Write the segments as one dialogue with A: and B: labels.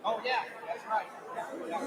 A: Oh yeah, that's right. Yeah, yeah.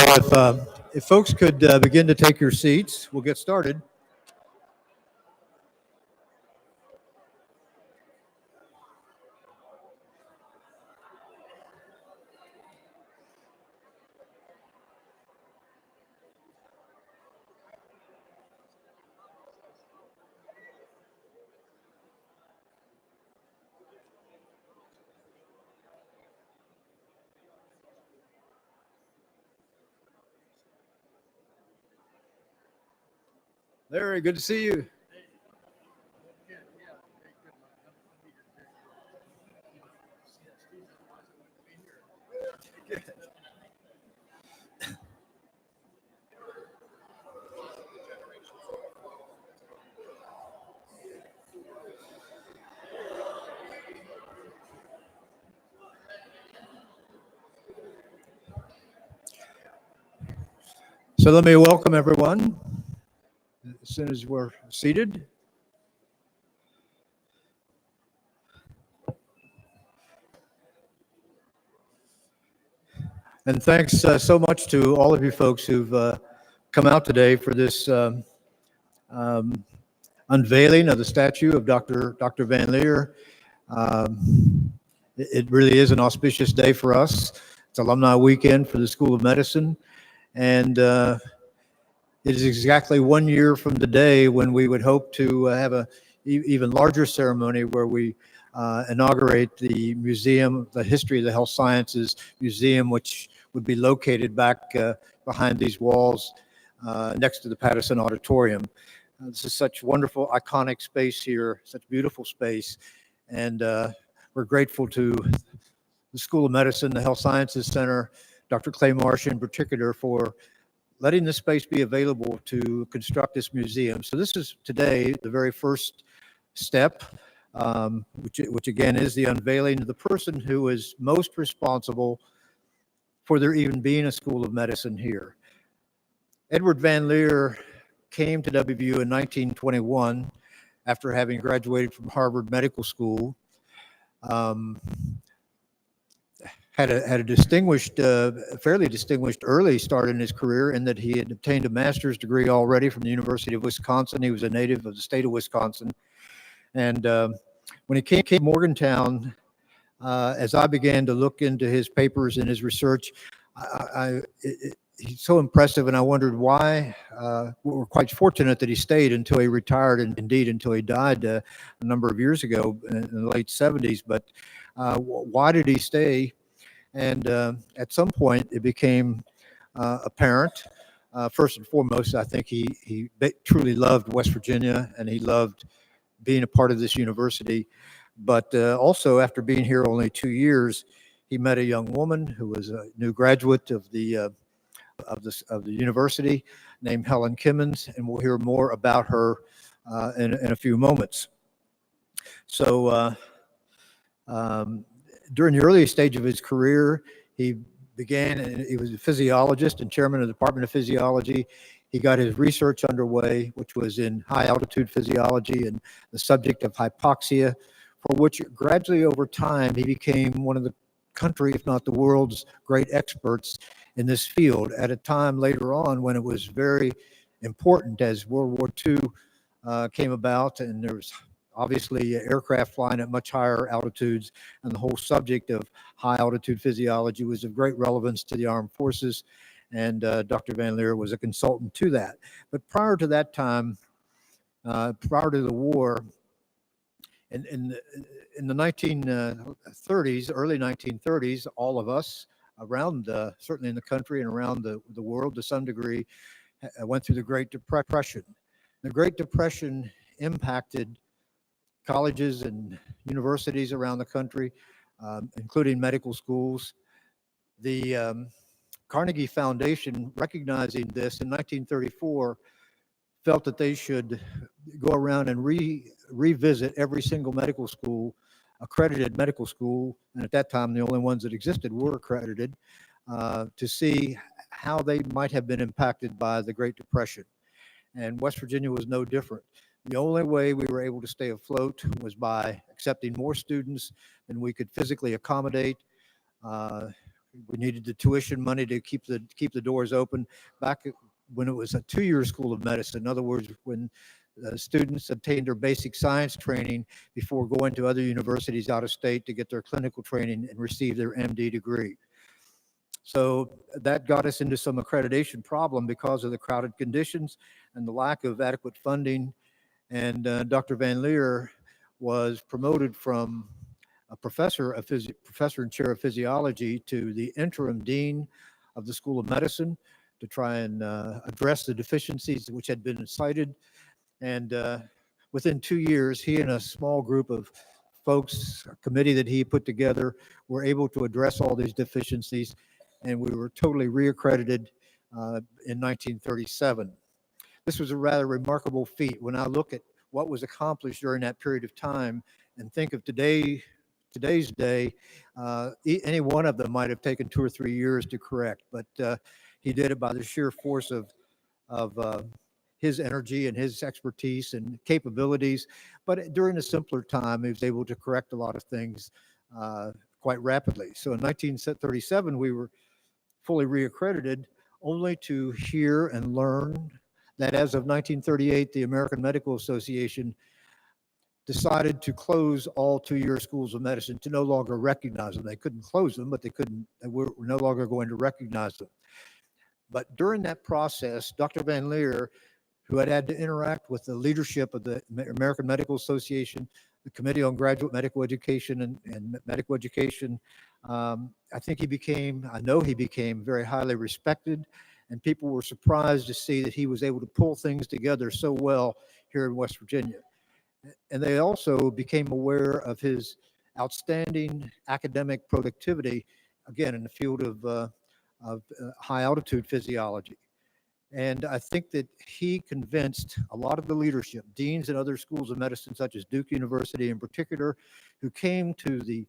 A: If folks could begin to take your seats, we'll get started. Larry, good to see you. So let me welcome everyone as soon as we're seated. And thanks so much to all of you folks who've come out today for this unveiling of the statue of Dr. Van Liere. It really is an auspicious day for us. It's alumni weekend for the School of Medicine. And it is exactly 1 year from the day when we would hope to have a even larger ceremony where we inaugurate the museum, the History of the Health Sciences Museum, which would be located back behind these walls next to the Patterson Auditorium. This is such wonderful, iconic space here, such beautiful space. And we're grateful to the School of Medicine, the Health Sciences Center, Dr. Clay Marsh in particular, for letting this space be available to construct this museum. So this is today the very first step, which again is the unveiling of the person who is most responsible for there even being a School of Medicine here. Edward Van Liere came to WVU in 1921 after having graduated from Harvard Medical School. Had a distinguished, fairly distinguished early start in his career in that he had obtained a master's degree already from the University of Wisconsin. He was a native of the state of Wisconsin. And when he came to Morgantown, as I began to look into his papers and his research, he's so impressive, and I wondered why. We're quite fortunate that he stayed until he retired, and indeed until he died a number of years ago in the late 70s. But why did he stay? And at some point, it became apparent. First and foremost, I think he truly loved West Virginia, and he loved being a part of this university. But also, after being here only 2 years, he met a young woman who was a new graduate of the university named Helen Kimmons, and we'll hear more about her in a few moments. So during the early stage of his career, he was a physiologist and chairman of the Department of Physiology. He got his research underway, which was in high altitude physiology and the subject of hypoxia, for which gradually over time he became one of the country, if not the world's great experts in this field at a time later on when it was very important as World War II came about, and there was obviously aircraft flying at much higher altitudes, and the whole subject of high altitude physiology was of great relevance to the armed forces, and Dr. Van Liere was a consultant to that. But prior to that time, prior to the war, in the 1930s, early 1930s, all of us around, certainly in the country and around the world to some degree, went through the Great Depression. The Great Depression impacted colleges and universities around the country, including medical schools. The Carnegie Foundation, recognizing this in 1934, felt that they should go around and revisit every single medical school, accredited medical school, and at that time the only ones that existed were accredited, to see how they might have been impacted by the Great Depression. And West Virginia was no different. The only way we were able to stay afloat was by accepting more students than we could physically accommodate, We needed the tuition money to keep the doors open. Back when it was a 2-year school of medicine, in other words, when students obtained their basic science training before going to other universities out of state to get their clinical training and receive their MD degree. So that got us into some accreditation problem because of the crowded conditions and the lack of adequate funding. And Dr. Van Liere was promoted from a professor and chair of physiology to the interim dean of the School of Medicine to try and address the deficiencies which had been cited. And within 2 years, he and a small group of folks, a committee that he put together, were able to address all these deficiencies, and we were totally reaccredited in 1937. This was a rather remarkable feat. When I look at what was accomplished during that period of time and think of today's day, any one of them might have taken 2 or 3 years to correct, but he did it by the sheer force of his energy and his expertise and capabilities. But during a simpler time, he was able to correct a lot of things quite rapidly. So in 1937, we were fully reaccredited, only to hear and learn that as of 1938, the American Medical Association decided to close all 2-year schools of medicine, to no longer recognize them. They couldn't close them, but they were no longer going to recognize them. But during that process, Dr. Van Liere, who had to interact with the leadership of the American Medical Association, the Committee on Graduate Medical Education and Medical Education, I know he became very highly respected, and people were surprised to see that he was able to pull things together so well here in West Virginia. And they also became aware of his outstanding academic productivity, again, in the field of high altitude physiology. And I think that he convinced a lot of the leadership, deans and other schools of medicine, such as Duke University in particular, who came to the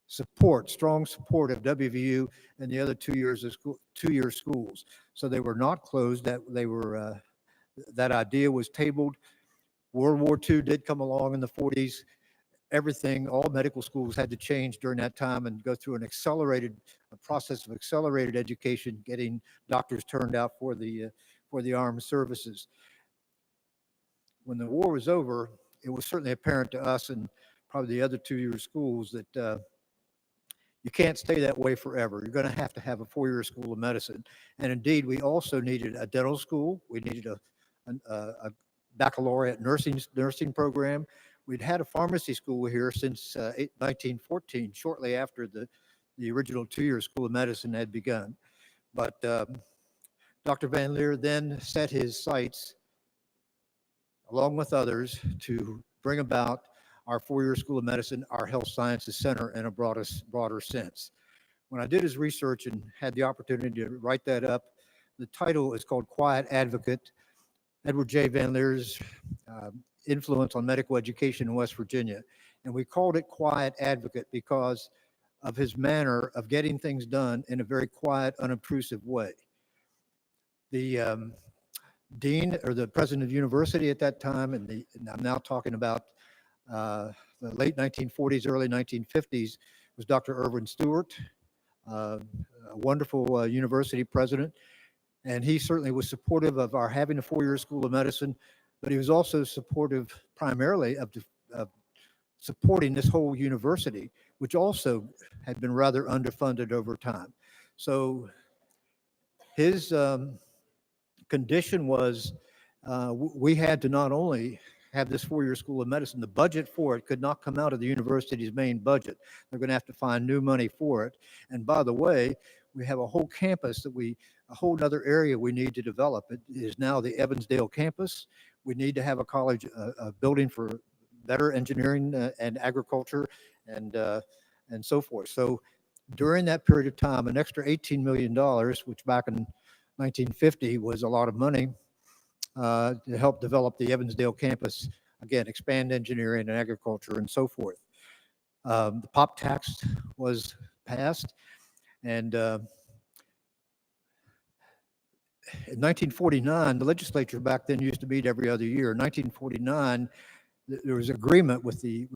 A: strong support of WVU and the other 2-year schools. So they were not closed. That idea was tabled. World War II did come along in the 40s. All medical schools had to change during that time and go through a process of accelerated education, getting doctors turned out for the armed services. When the war was over, it was certainly apparent to us and probably the other 2-year schools that you can't stay that way forever. You're going to have a 4-year school of medicine. And indeed, we also needed a dental school. We needed a baccalaureate nursing program. We'd had a pharmacy school here since 1914, shortly after the original 2-year school of medicine had begun. But Dr. Van Liere then set his sights, along with others, to bring about our 4-year school of medicine, our health sciences center, in a broader sense. When I did his research and had the opportunity to write that up, the title is called Quiet Advocate: Edward J. Van Liere's influence on medical education in West Virginia. And we called it Quiet Advocate because of his manner of getting things done in a very quiet, unobtrusive way. The dean, or the president of the university at that time, and I'm now talking about the late 1940s, early 1950s, was Dr. Irwin Stewart, a wonderful university president. And he certainly was supportive of our having a 4-year school of medicine, but he was also supportive primarily of supporting this whole university, which also had been rather underfunded over time. So his condition was we had to not only have this 4-year school of medicine, the budget for it could not come out of the university's main budget. They're going to have to find new money for it. And by the way, we have a whole campus a whole other area we need to develop. It is now the Evansdale campus. We need to have a college, a building for better engineering and agriculture and so forth. So during that period of time, an extra $18 million, which back in 1950 was a lot of money, to help develop the Evansdale campus, again, expand engineering and agriculture and so forth. The POP tax was passed, and in 1949, the legislature back then used to meet every other year. In 1949, there was agreement with the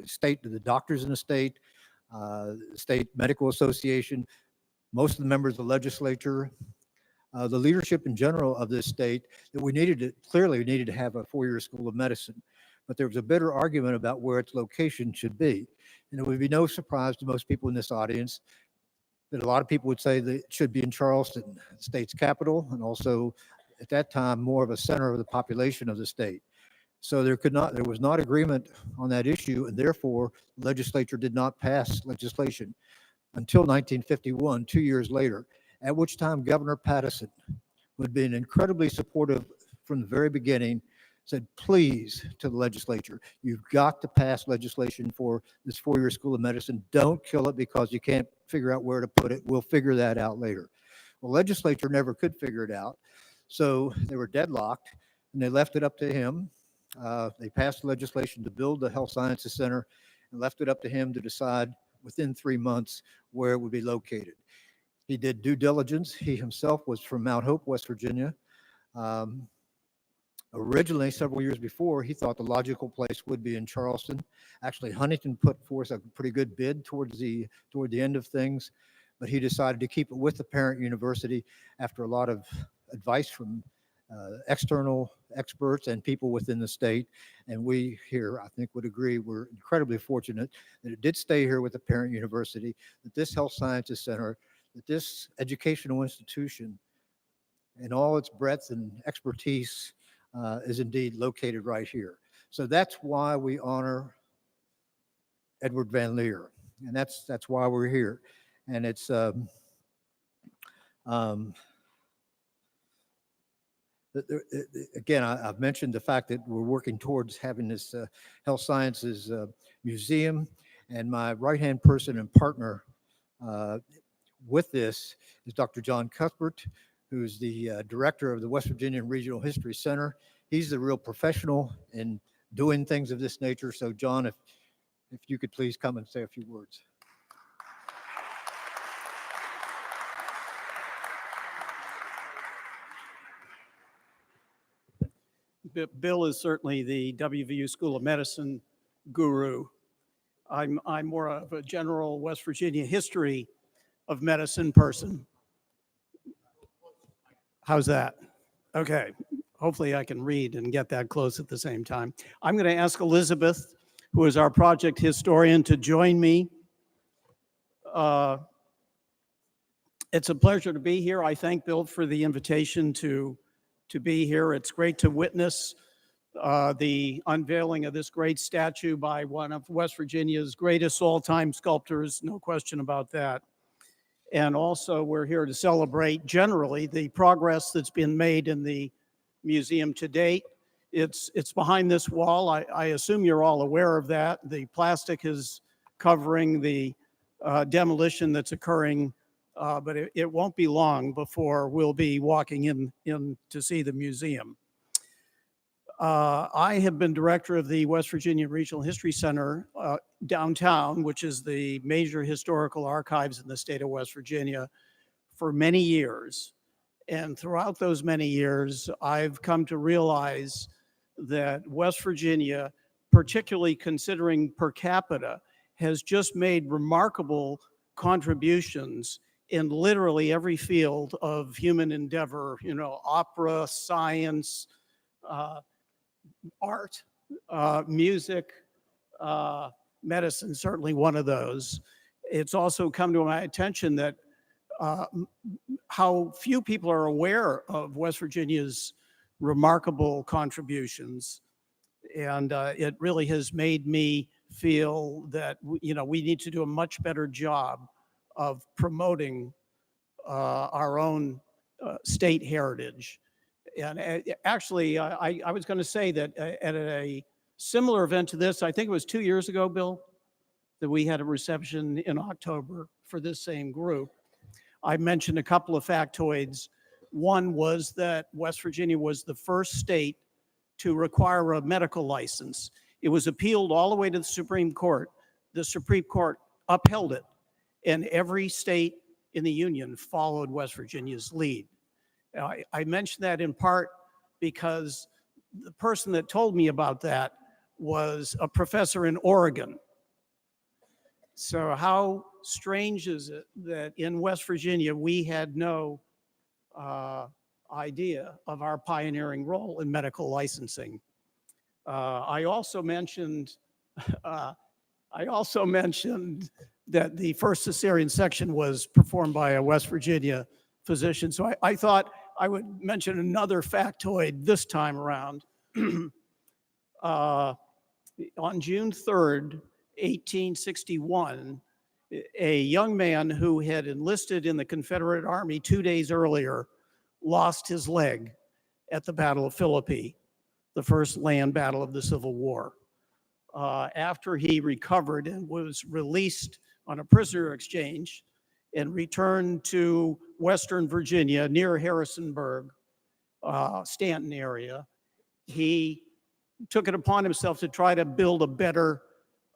A: state, the doctors in the state, State Medical Association, most of the members of the legislature, the leadership in general of this state, that we needed to have a four-year school of medicine. But there was a bitter argument about where its location should be. And it would be no surprise to most people in this audience that a lot of people would say that it should be in Charleston, the state's capital, and also at that time more of a center of the population of the state. So there was not agreement on that issue, and therefore the legislature did not pass legislation until 1951, 2 years later, at which time Governor Pattison, who had been incredibly supportive from the very beginning, said, please, to the legislature, you've got to pass legislation for this four-year school of medicine. Don't kill it because you can't figure out where to put it. We'll figure that out later. Well, legislature never could figure it out. So they were deadlocked, and they left it up to him. They passed legislation to build the Health Sciences Center and left it up to him to decide within 3 months where it would be located. He did due diligence. He himself was from Mount Hope, West Virginia. Originally, several years before, he thought the logical place would be in Charleston. Actually, Huntington put forth a pretty good bid toward the end of things, but he decided to keep it with the parent university after a lot of advice from external experts and people within the state. And we here, I think, would agree, we're incredibly fortunate that it did stay here with the parent university, that this Health Sciences Center, that this educational institution in all its breadth and expertise is indeed located right here. So that's why we honor Edward Van Liere, and that's why we're here. And it's again, I've mentioned the fact that we're working towards having this health sciences museum, and my right-hand person and partner with this is Dr. John Cuthbert, who's the director of the West Virginia Regional History Center. He's the real professional in doing things of this nature. So John, if you could please come and say a few words.
B: Bill is certainly the WVU School of Medicine guru. I'm more of a general West Virginia history of medicine person. How's that? Okay. Hopefully I can read and get that close at the same time. I'm going to ask Elizabeth, who is our project historian, to join me. It's a pleasure to be here. I thank Bill for the invitation to be here. It's great to witness the unveiling of this great statue by one of West Virginia's greatest all-time sculptors, no question about that. And also we're here to celebrate generally the progress that's been made in the museum to date. It's behind this wall. I assume you're all aware of that. The plastic is covering the demolition that's occurring, but it won't be long before we'll be walking in to see the museum. I have been director of the West Virginia Regional History Center downtown, which is the major historical archives in the state of West Virginia, for many years. And throughout those many years, I've come to realize that West Virginia, particularly considering per capita, has just made remarkable contributions in literally every field of human endeavor, you know, opera, science, art, music, medicine, certainly one of those. It's also come to my attention that how few people are aware of West Virginia's remarkable contributions. And it really has made me feel that, you know, we need to do a much better job of promoting our own state heritage. And actually, I was going to say that at a similar event to this, I think it was 2 years ago, Bill, that we had a reception in October for this same group. I mentioned a couple of factoids. One was that West Virginia was the first state to require a medical license. It was appealed all the way to the Supreme Court. The Supreme Court upheld it, and every state in the Union followed West Virginia's lead. I mention that in part because the person that told me about that was a professor in Oregon. So how strange is it that in West Virginia, we had no idea of our pioneering role in medical licensing? I also mentioned that the first cesarean section was performed by a West Virginia physician. So I thought I would mention another factoid this time around. On June 3rd, 1861, a young man who had enlisted in the Confederate Army 2 days earlier lost his leg at the Battle of Philippi, the first land battle of the Civil War. After he recovered and was released on a prisoner exchange and returned to Western Virginia near Harrisonburg, Stanton area, he took it upon himself to try to build a better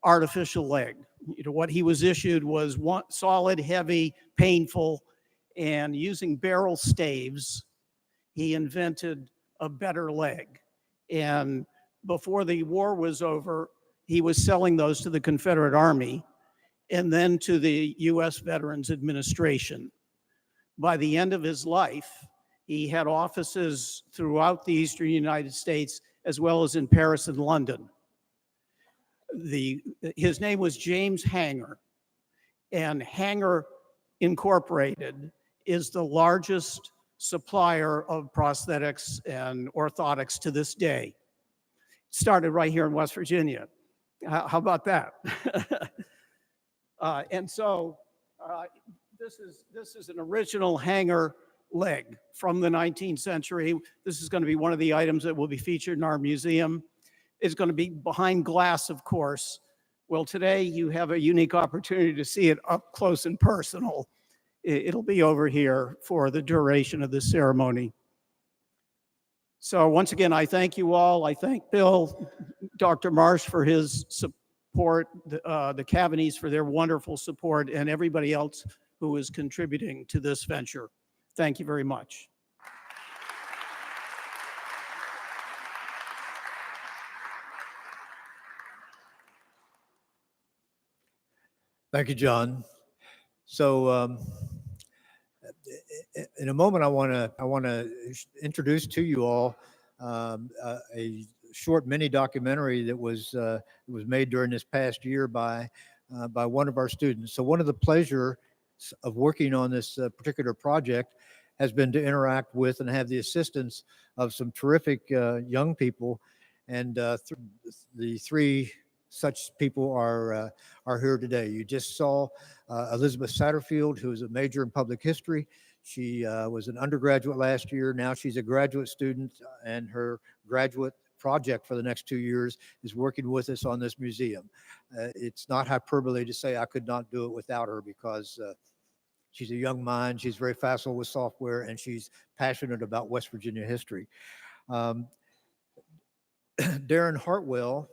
B: artificial leg. What he was issued was one, solid, heavy, painful, and using barrel staves, he invented a better leg. And before the war was over, he was selling those to the Confederate Army and then to the U.S. Veterans Administration. By the end of his life, he had offices throughout the Eastern United States, as well as in Paris and London. His name was James Hanger, and Hanger Incorporated is the largest supplier of prosthetics and orthotics to this day. Started right here in West Virginia. How about that? And so this is an original Hanger leg from the 19th century. This is going to be one of the items that will be featured in our museum. It's going to be behind glass, of course. Well, today you have a unique opportunity to see it up close and personal. It'll be over here for the duration of this ceremony. So once again, I thank you all. I thank Bill, Dr. Marsh for his support, the Cavanys for their wonderful support, and everybody else who is contributing to this venture. Thank you very much.
A: Thank you, John. So in a moment, I want to introduce to you all a short mini documentary that was made during this past year by one of our students. So one of the pleasures of working on this particular project has been to interact with and have the assistance of some terrific young people, and the three such people are here today. You just saw Elizabeth Satterfield, who is a major in public history. She was an undergraduate last year. Now she's a graduate student, and her graduate project for the next 2 years is working with us on this museum. It's not hyperbole to say I could not do it without her, because she's a young mind. She's very facile with software, and she's passionate about West Virginia history. Darren Hartwell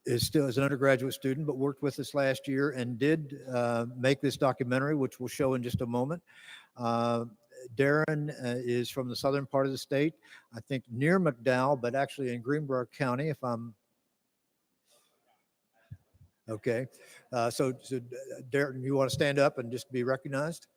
A: is still as an undergraduate student, but worked with us last year and did make this documentary, which we'll show in just a moment. Darren is from the southern part of the state, I think near McDowell, but actually in Greenbrier County, if I'm okay. So Darren, you want to stand up and just be recognized?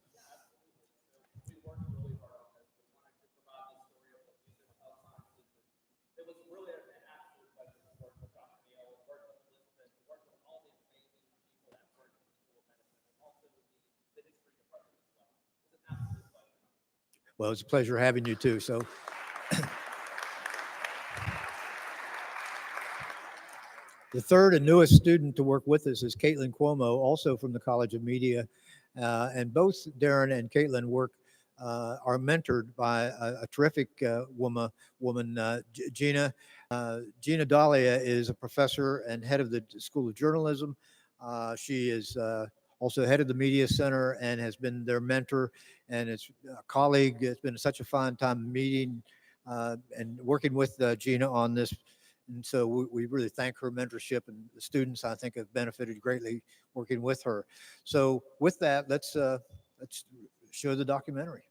A: Well, it's a pleasure having you too. So the third and newest student to work with us is Caitlin Cuomo, also from the College of Media. And both Darren and Caitlin are mentored by a terrific woman, Gina. Gina Dahlia is a professor and head of the School of Journalism. She is also head of the Media Center and has been their mentor, and it's a colleague. It's been such a fun time meeting and working with Gina on this. And so we really thank her mentorship, and the students, I think, have benefited greatly working with her. So with that, let's show the documentary.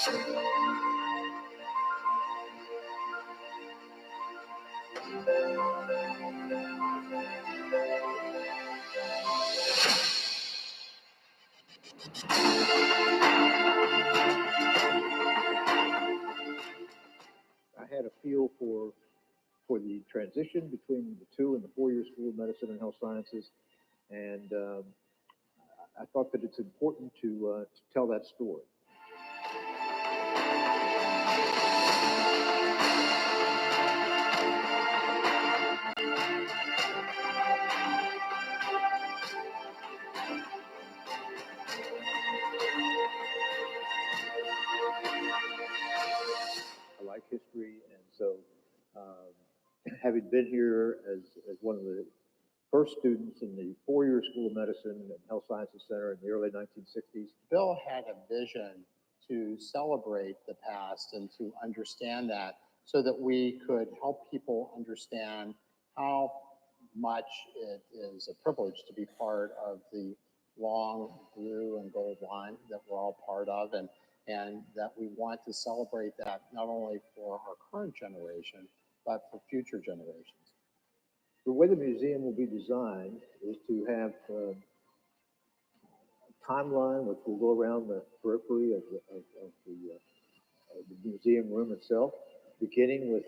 A: I had a feel for the transition between the 2 and the 4-year School of Medicine and Health Sciences, and I thought that it's important to tell that story. I like history, and so having been here as one of the first students in the 4-year School of Medicine and Health Sciences Center in the early 1960s.
C: Bill had a vision to celebrate the past and to understand that so that we could help people understand how much it is a privilege to be part of the long blue and gold line that we're all part of, and that we want to celebrate that not only for our current generation, but for future generations.
A: The way the museum will be designed is to have a timeline which will go around the periphery of the museum room itself, beginning with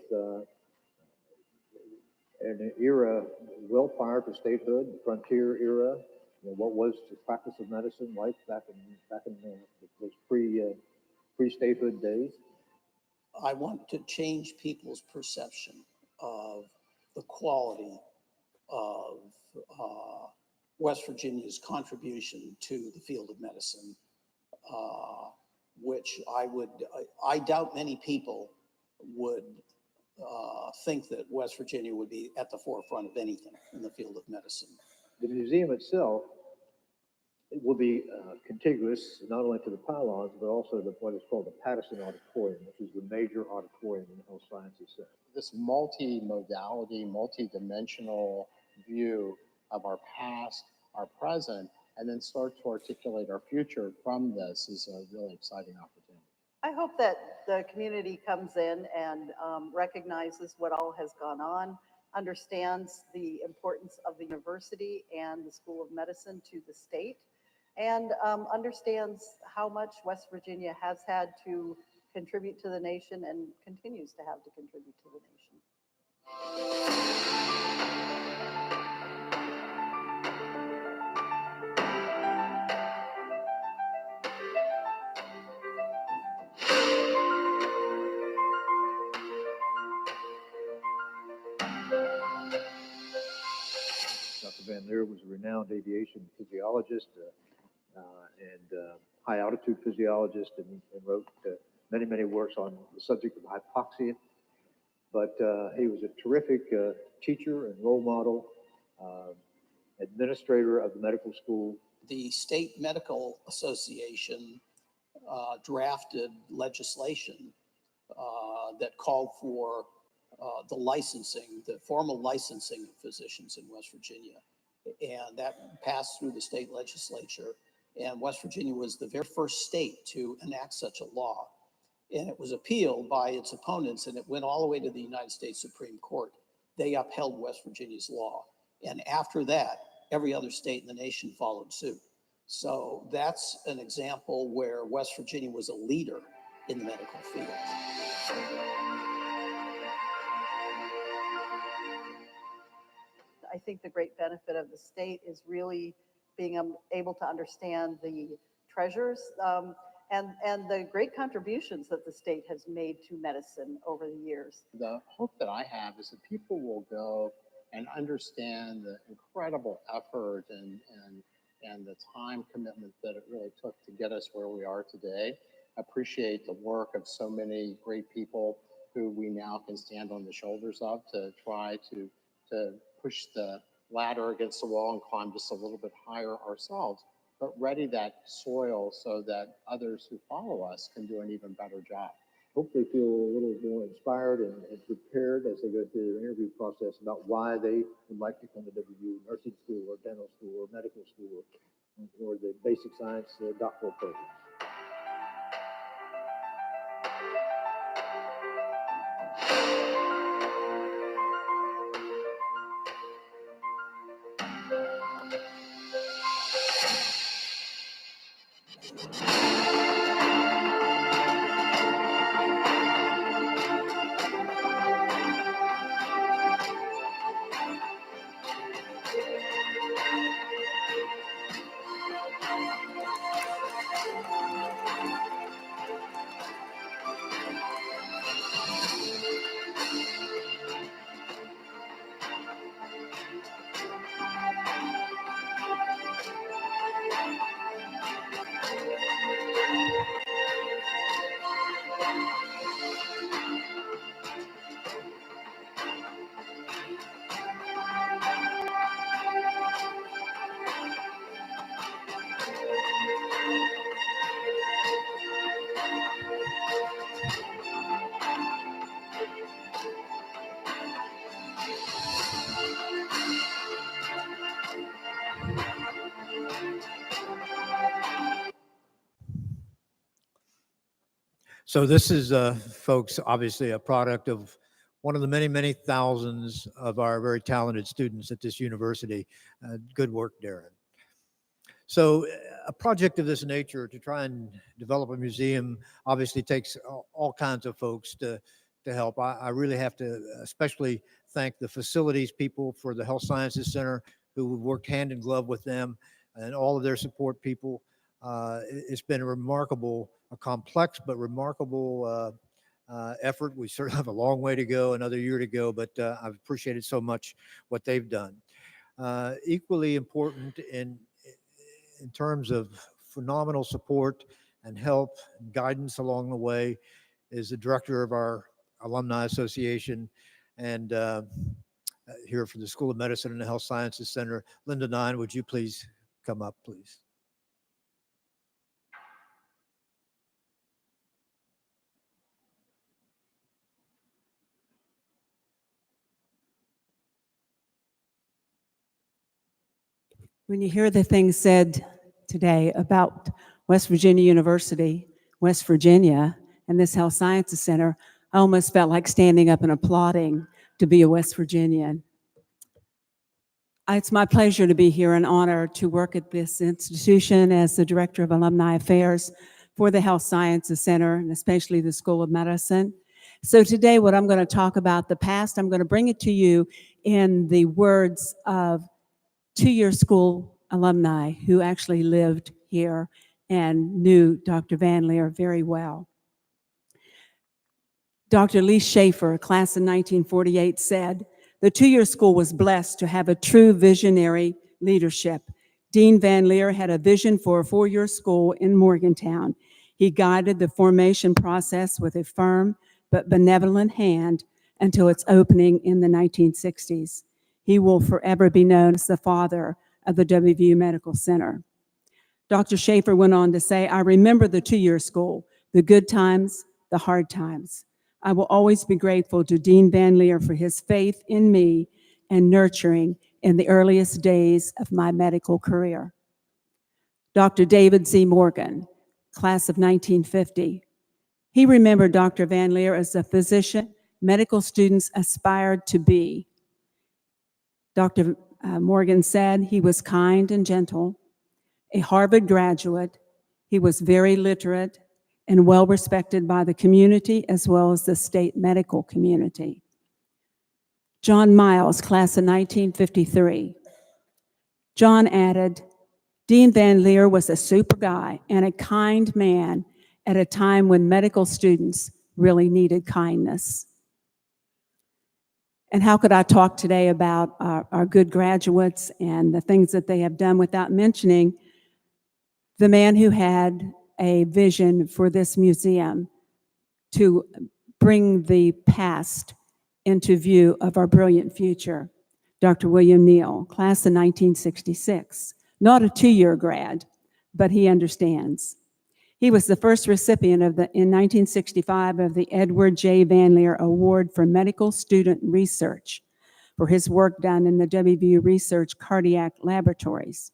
A: an era well prior to statehood, the frontier era. You know, what was the practice of medicine like back in those pre-statehood days?
B: I want to change people's perception of the quality of West Virginia's contribution to the field of medicine, which I doubt many people would think that West Virginia would be at the forefront of anything in the field of medicine.
A: The museum itself, it will be contiguous not only to the pylons, but also to what is called the Patterson Auditorium, which is the major auditorium in the Health Sciences Center.
C: This multi-modality, multi-dimensional view of our past, our present, and then start to articulate our future from this is a really exciting opportunity.
D: I hope that the community comes in and recognizes what all has gone on, understands the importance of the university and the School of Medicine to the state, and understands how much West Virginia has had to contribute to the nation and continues to have to contribute to the nation.
A: Dr. Van Liere was a renowned aviation physiologist and high altitude physiologist, and wrote many works on the subject of hypoxia. But he was a terrific teacher and role model, administrator of the medical school.
B: The State Medical Association drafted legislation that called for the formal licensing of physicians in West Virginia. And that passed through the state legislature. And West Virginia was the very first state to enact such a law. And it was appealed by its opponents, and it went all the way to the United States Supreme Court. They upheld West Virginia's law. And after that, every other state in the nation followed suit. So that's an example where West Virginia was a leader in the medical field.
D: I think the great benefit of the state is really being able to understand the treasures and the great contributions that the state has made to medicine over the years.
C: The hope that I have is that people will go and understand the incredible effort and the time commitment that it really took to get us where we are today. Appreciate the work of so many great people who we now can stand on the shoulders of to try to push the ladder against the wall and climb just a little bit higher ourselves, but ready that soil so that others who follow us can do an even better job.
A: Hopefully feel a little more inspired and prepared as they go through their interview process about why they would like to come to WVU nursing school or dental school or medical school or the basic science doctoral programs. So this is, folks, obviously a product of one of the many, many thousands of our very talented students at this university. Good work, Darren. So a project of this nature to try and develop a museum obviously takes all kinds of folks to help. I really have to especially thank the facilities people for the Health Sciences Center who worked hand in glove with them and all of their support people. It's been a complex but remarkable effort. We sort of have a long way to go, another year to go, but I've appreciated so much what they've done. Equally important in terms of phenomenal support and help and guidance along the way is the director of our Alumni Association and here for the School of Medicine and the Health Sciences Center. Linda Nine, would you please come up, please?
E: When you hear the things said today about West Virginia University, West Virginia, and this Health Sciences Center, I almost felt like standing up and applauding to be a West Virginian. It's my pleasure to be here and honor to work at this institution as the Director of Alumni Affairs for the Health Sciences Center, and especially the School of Medicine. So today, what I'm going to talk about the past, I'm going to bring it to you in the words of two-year school alumni who actually lived here and knew Dr. Van Liere very well. Dr. Lee Schaefer, class in 1948, said, "The two-year school was blessed to have a true visionary leadership. Dean Van Liere had a vision for a four-year school in Morgantown. He guided the formation process with a firm but benevolent hand until its opening in the 1960s. He will forever be known as the father of the WVU Medical Center." Dr. Schaefer went on to say, "I remember the two-year school, the good times, the hard times. I will always be grateful to Dean Van Liere for his faith in me and nurturing in the earliest days of my medical career." Dr. David Z. Morgan, class of 1950. He remembered Dr. Van Liere as a physician medical students aspired to be. Dr. Morgan said he was kind and gentle, a Harvard graduate. He was very literate and well respected by the community as well as the state medical community. John Miles, class of 1953. John added, "Dean Van Liere was a super guy and a kind man at a time when medical students really needed kindness." And how could I talk today about our good graduates and the things that they have done without mentioning the man who had a vision for this museum to bring the past into view of our brilliant future, Dr. William Neal, class of 1966. Not a two-year grad, but he understands. He was the first recipient in 1965 of the Edward J. Van Liere Award for Medical Student Research for his work done in the WVU Research Cardiac Laboratories.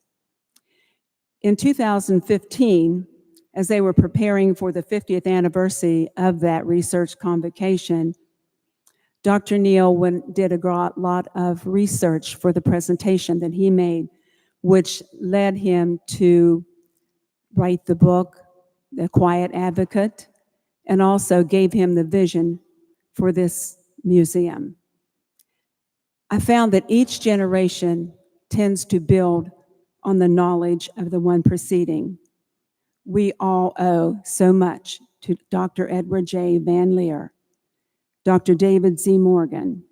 E: In 2015, as they were preparing for the 50th anniversary of that research convocation, Dr. Neal did a lot of research for the presentation that he made, which led him to write the book, The Quiet Advocate, and also gave him the vision for this museum. I found that each generation tends to build on the knowledge of the one preceding. We all owe so much to Dr. Edward J. Van Liere, Dr. David Z. Morgan,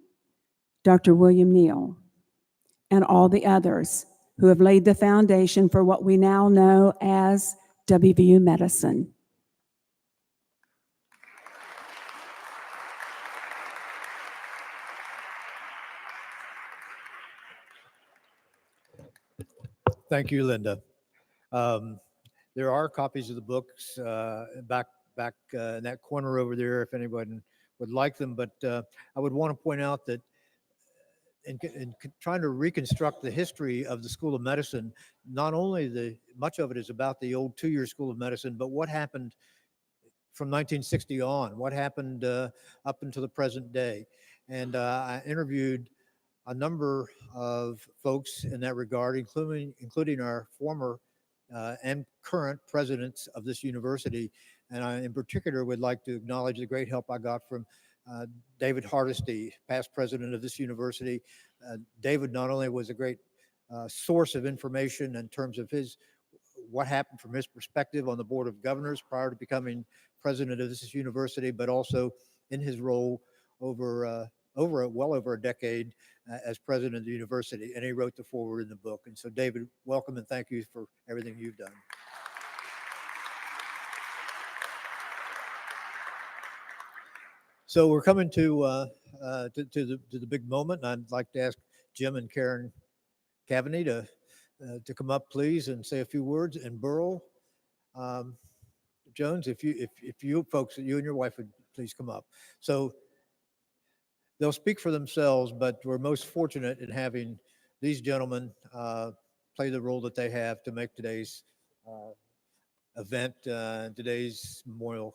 E: Dr. William Neal, and all the others who have laid the foundation for what we now know as WVU Medicine.
A: Thank you, Linda. There are copies of the books back in that corner over there if anyone would like them, but I would want to point out that in trying to reconstruct the history of the School of Medicine, not only much of it is about the old two-year School of Medicine, but what happened from 1960 on, what happened up until the present day. And I interviewed a number of folks in that regard, including our former and current presidents of this university. And I, in particular, would like to acknowledge the great help I got from David Hardesty, past president of this university. David not only was a great source of information in terms of what happened from his perspective on the Board of Governors prior to becoming president of this university, but also in his role well over a decade as president of the university. And he wrote the foreword in the book. And so, David, welcome and thank you for everything you've done. So we're coming to the big moment. And I'd like to ask Jim and Karen Cavaney to come up, please, and say a few words. And Burl Jones, if you folks, you and your wife would please come up. So they'll speak for themselves, but we're most fortunate in having these gentlemen play the role that they have to make today's event, today's memorial,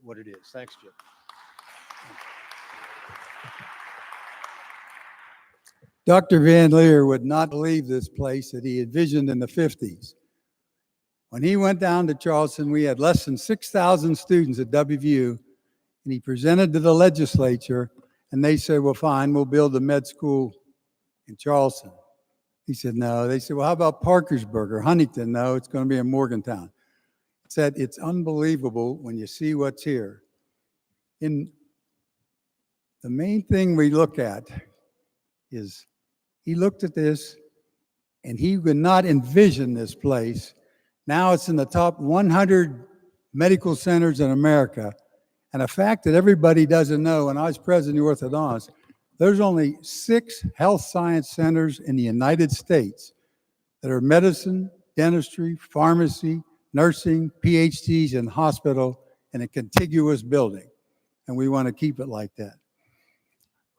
A: what it is. Thanks, Jim.
F: Dr. Van Liere would not leave this place that he envisioned in the 50s. When he went down to Charleston, we had less than 6,000 students at WVU, and he presented to the legislature, and they said, well, fine, we'll build a med school in Charleston. He said, no. They said, well, how about Parkersburg or Huntington? No, it's going to be in Morgantown. He said, it's unbelievable when you see what's here. The main thing we look at is he looked at this and he could not envision this place. Now it's in the top 100 medical centers in America. And a fact that everybody doesn't know, when I was president of the orthodontists, there's only 6 health science centers in the United States that are medicine, dentistry, pharmacy, nursing, PhDs, and hospital in a contiguous building. And we want to keep it like that.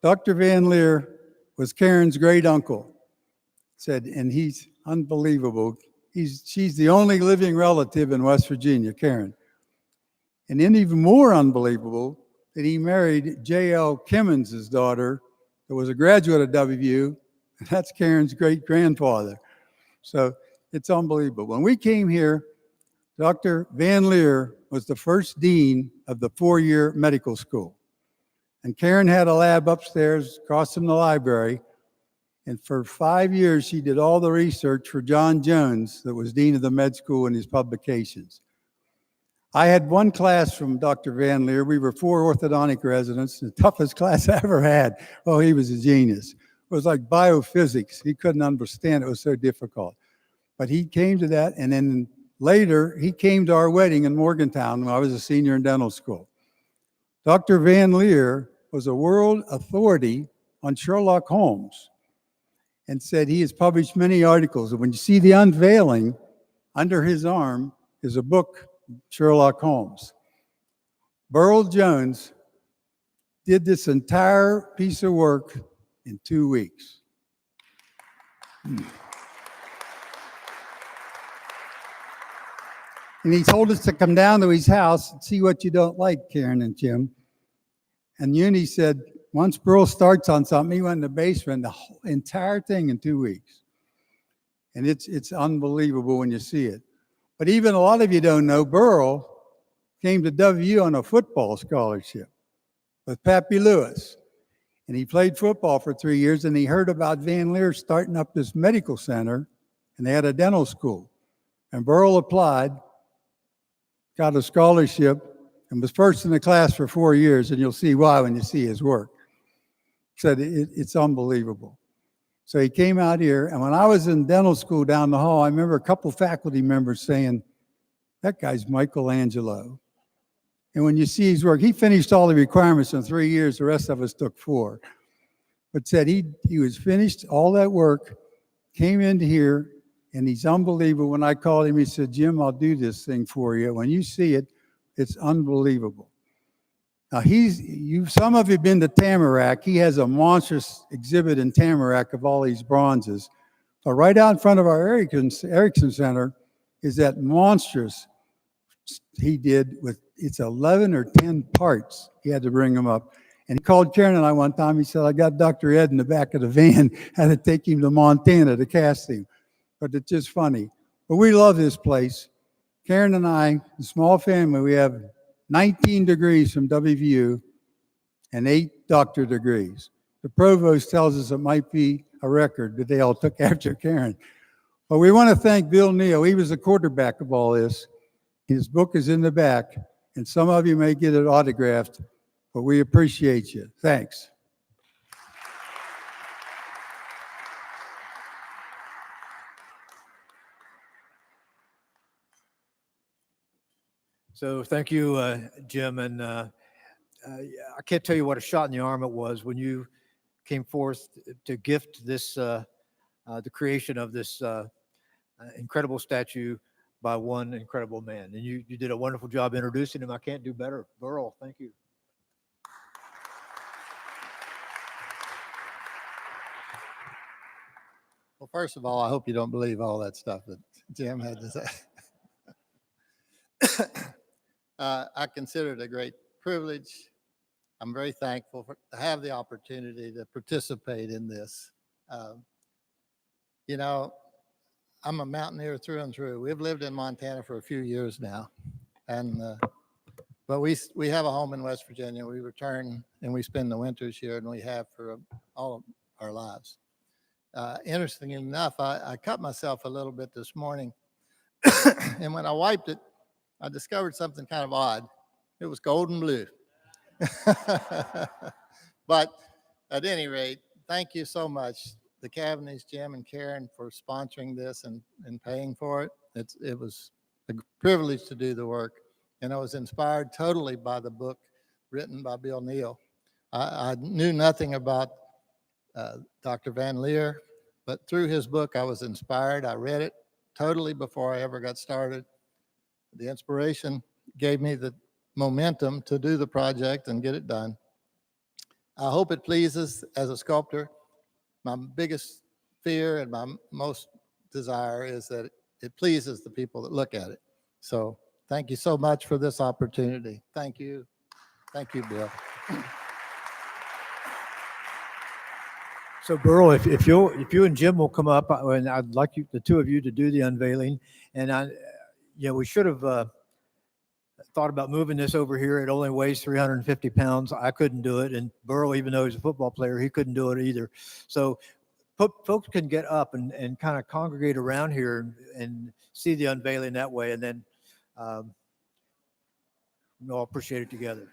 F: Dr. Van Liere was Karen's great uncle, said, and he's unbelievable. She's the only living relative in West Virginia, Karen. And then even more unbelievable that he married J.L. Kimmons' daughter, that was a graduate of WVU, and that's Karen's great-grandfather. So it's unbelievable. When we came here, Dr. Van Liere was the first dean of the 4-year medical school. And Karen had a lab upstairs across from the library. And for 5 years, she did all the research for John Jones, that was dean of the med school, in his publications. I had one class from Dr. Van Liere. We were 4 orthodontic residents, the toughest class I ever had. Oh, he was a genius. It was like biophysics. He couldn't understand it. It was so difficult. But he came to that, and then later, he came to our wedding in Morgantown when I was a senior in dental school. Dr. Van Liere was a world authority on Sherlock Holmes and said he has published many articles. And when you see the Unveiling, under his arm is a book, Sherlock Holmes. Burl Jones did this entire piece of work in 2 weeks. And he told us to come down to his house and see what you don't like, Karen and Jim. And Uni said, once Burl starts on something, he went in the basement, the whole entire thing in 2 weeks. And it's unbelievable when you see it. But even a lot of you don't know, Burl came to WU on a football scholarship with Pappy Lewis. And he played football for 3 years, and he heard about Van Liere starting up this medical center, and they had a dental school. And Burl applied, got a scholarship, and was first in the class for 4 years, and you'll see why when you see his work. Said it's unbelievable. So he came out here, and when I was in dental school down the hall, I remember a couple faculty members saying, that guy's Michelangelo. And when you see his work, he finished all the requirements in 3 years, the rest of us took 4. But said he was finished all that work, came into here, and he's unbelievable. When I called him, he said, Jim, I'll do this thing for you. When you see it, it's unbelievable. Now some of you have been to Tamarack. He has a monstrous exhibit in Tamarack of all these bronzes. But right out in front of our Erickson Center is that monstrous he did with it's 11 or 10 parts. He had to bring them up. And he called Karen and I one time. He said, I got Dr. Ed in the back of the van, had to take him to Montana to cast him. But it's just funny. But we love this place. Karen and I, a small family, we have 19 degrees from WVU and 8 doctorate degrees. The provost tells us it might be a record that they all took after Karen. But we want to thank Bill Neal. He was the quarterback of all this. His book is in the back, and some of you may get it autographed, but we appreciate you. Thanks.
A: So thank you, Jim. And I can't tell you what a shot in the arm it was when you came forth to gift this, the creation of this incredible statue by one incredible man. And you did a wonderful job introducing him. I can't do better. Burl, thank you.
G: Well, first of all, I hope you don't believe all that stuff that Jim had to say. I consider it a great privilege. I'm very thankful to have the opportunity to participate in this. You know, I'm a mountaineer through and through. We've lived in Montana for a few years now, and but we have a home in West Virginia. We return and we spend the winters here, and we have for all of our lives. Interestingly enough, I cut myself a little bit this morning, and when I wiped it, I discovered something kind of odd. It was golden blue. But at any rate, thank you so much, the Cavanagh, Jim, and Karen, for sponsoring this and paying for it. It was a privilege to do the work, and I was inspired totally by the book written by Bill Neal. I knew nothing about Dr. Van Liere, but through his book, I was inspired. I read it totally before I ever got started. The inspiration gave me the momentum to do the project and get it done. I hope it pleases as a sculptor. My biggest fear and my most desire is that it pleases the people that look at it. So thank you so much for this opportunity. Thank you. Thank you, Bill.
A: So Burl, if you and Jim will come up, and I'd like you, the two of you, to do the unveiling. And we should have thought about moving this over here. It only weighs 350 pounds. I couldn't do it, and Burl, even though he's a football player, he couldn't do it either. So folks can get up and kind of congregate around here and see the unveiling that way, and then we'll all appreciate it together.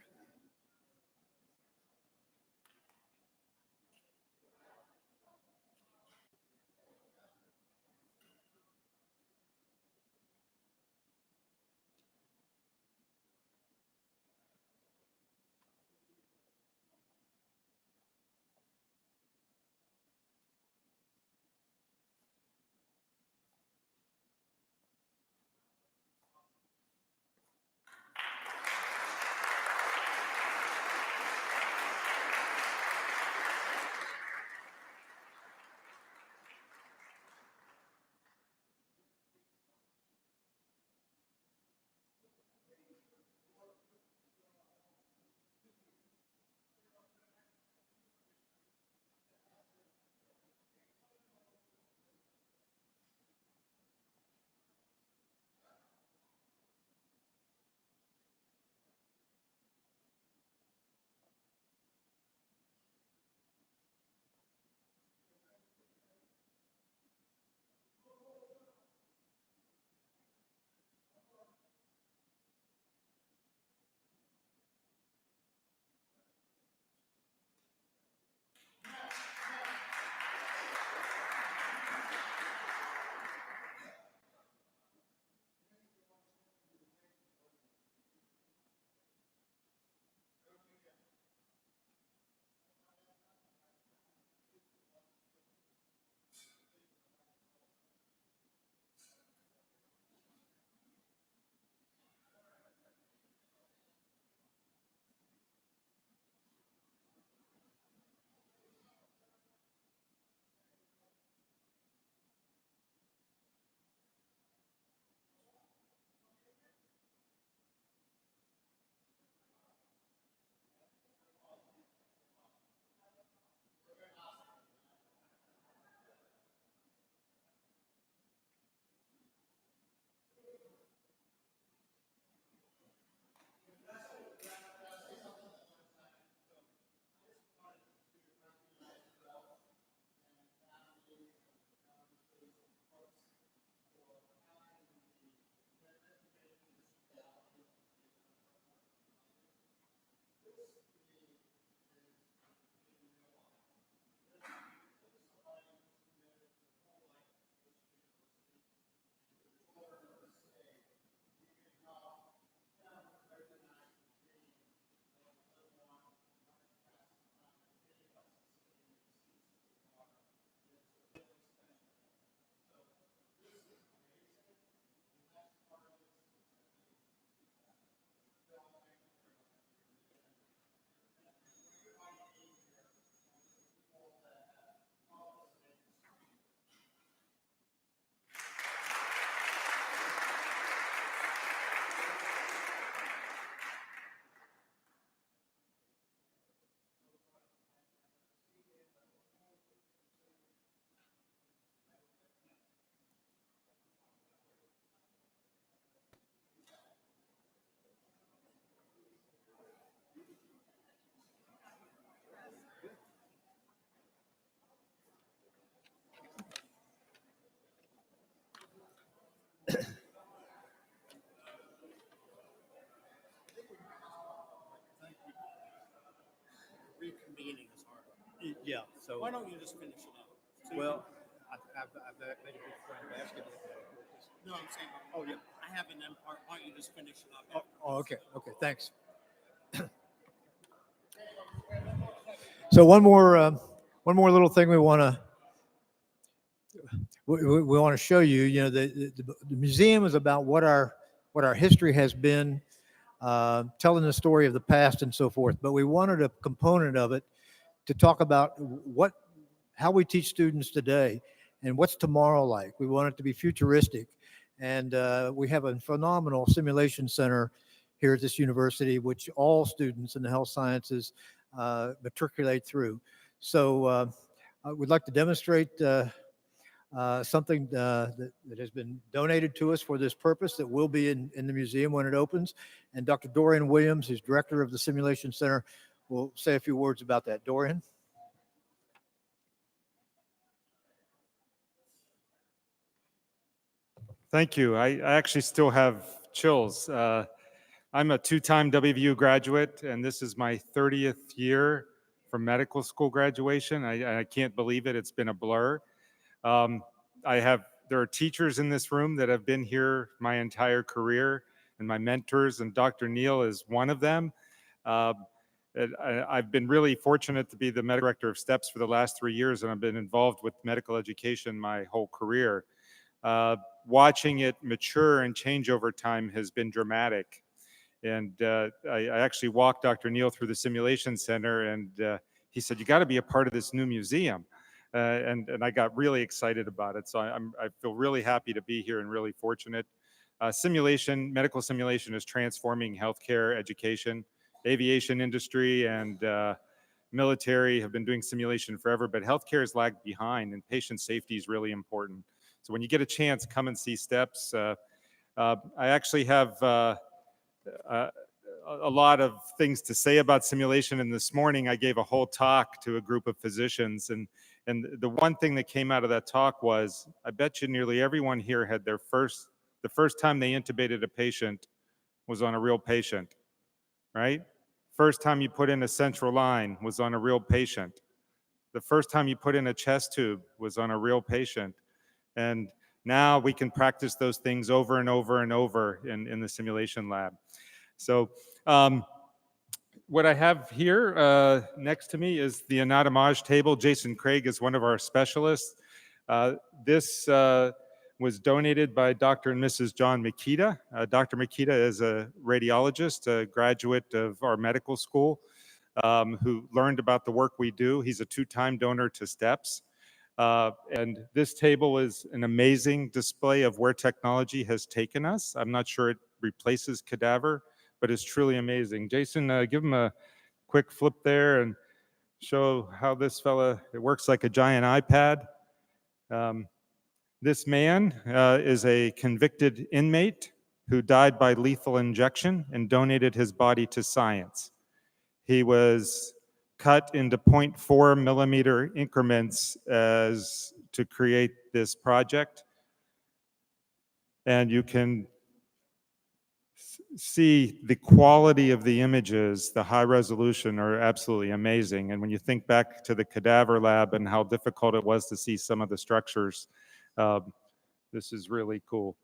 A: So,
B: Why don't you just finish it up?
A: well, I've made a big friend basketball.
B: No, I'm saying,
A: Oh, yeah.
B: I have an end part. Why don't you just finish it up?
A: Oh, okay. Okay. Thanks. So one more little thing we want to show you. You know, the museum is about what our history has been, telling the story of the past and so forth. But we wanted a component of it to talk about how we teach students today and what's tomorrow like. We want it to be futuristic. And we have a phenomenal simulation center here at this university, which all students in the health sciences matriculate through. So I would like to demonstrate something that has been donated to us for this purpose that will be in the museum when it opens. And Dr. Dorian Williams, who's director of the Simulation Center, will say a few words about that. Dorian?
H: Thank you. I actually still have chills. I'm a two-time WVU graduate, and this is my 30th year from medical school graduation. I can't believe it. It's been a blur. There are teachers in this room that have been here my entire career, and my mentors, and Dr. Neal is one of them. I've been really fortunate to be the medical director of STEPS for the last 3 years, and I've been involved with medical education my whole career. Watching it mature and change over time has been dramatic. And I actually walked Dr. Neal through the simulation center, and he said, "You got to be a part of this new museum." And I got really excited about it. So I feel really happy to be here and really fortunate. Medical simulation is transforming healthcare, education, aviation industry, and military have been doing simulation forever, but healthcare has lagged behind, and patient safety is really important. So when you get a chance, come and see STEPS. I actually have a lot of things to say about simulation, and this morning I gave a whole talk to a group of physicians, and the one thing that came out of that talk was, I bet you nearly everyone here had the first time they intubated a patient was on a real patient, right? First time you put in a central line was on a real patient. The first time you put in a chest tube was on a real patient. And now we can practice those things over and over and over in the simulation lab. So what I have here next to me is the anatomage table. Jason Craig is one of our specialists. This was donated by Dr. and Mrs. John Makita. Dr. Makita is a radiologist, a graduate of our medical school, who learned about the work we do. He's a two-time donor to STEPS. And this table is an amazing display of where technology has taken us. I'm not sure it replaces cadaver, but it's truly amazing. Jason, give him a quick flip there and show how this fella, it works like a giant iPad. This man is a convicted inmate who died by lethal injection and donated his body to science. He was cut into 0.4 millimeter increments to create this project. And you can see the quality of the images, the high resolution are absolutely amazing. And when you think back to the cadaver lab and how difficult it was to see some of the structures, this is really cool.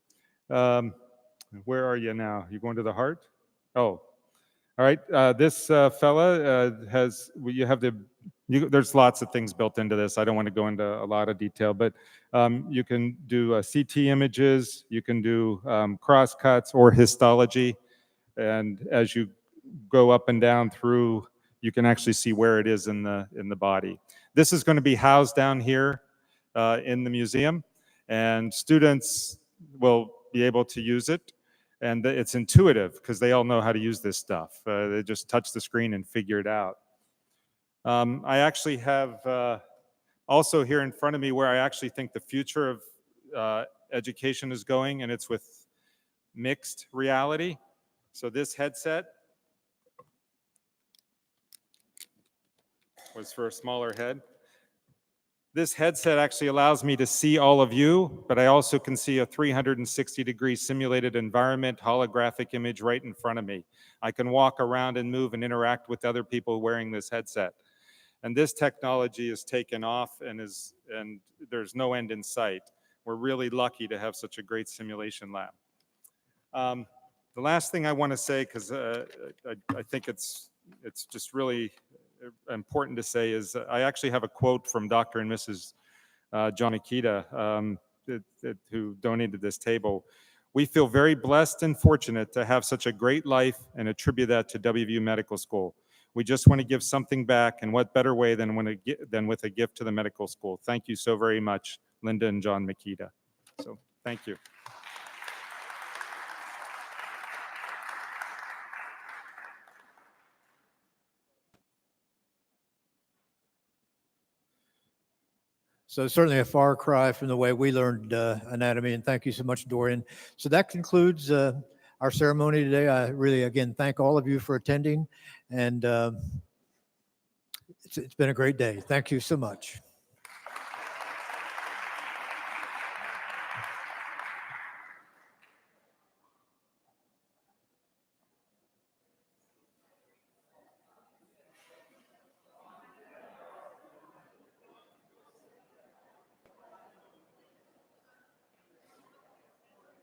H: Where are you now? You going to the heart? Oh, all right. This fella there's lots of things built into this. I don't want to go into a lot of detail, but you can do CT images, you can do cross cuts or histology. And as you go up and down through, you can actually see where it is in the body. This is going to be housed down here in the museum, and students will be able to use it. And it's intuitive because they all know how to use this stuff. They just touch the screen and figure it out. I actually have also here in front of me where I actually think the future of education is going, and it's with mixed reality. So this headset was for a smaller head. This headset actually allows me to see all of you, but I also can see a 360-degree simulated environment, holographic image right in front of me. I can walk around and move and interact with other people wearing this headset. And this technology is taken off and there's no end in sight. We're really lucky to have such a great simulation lab. The last thing I want to say, because I think it's just really important to say, is I actually have a quote from Dr. and Mrs. John Akita, who donated this table. "We feel very blessed and fortunate to have such a great life and attribute that to WVU Medical School. We just want to give something back, and what better way than with a gift to the medical school. Thank you so very much, Linda and John Makita." So thank you.
A: So certainly a far cry from the way we learned anatomy, and thank you so much, Dorian. So that concludes our ceremony today. I really, again, thank all of you for attending, and it's been a great day. Thank you so much.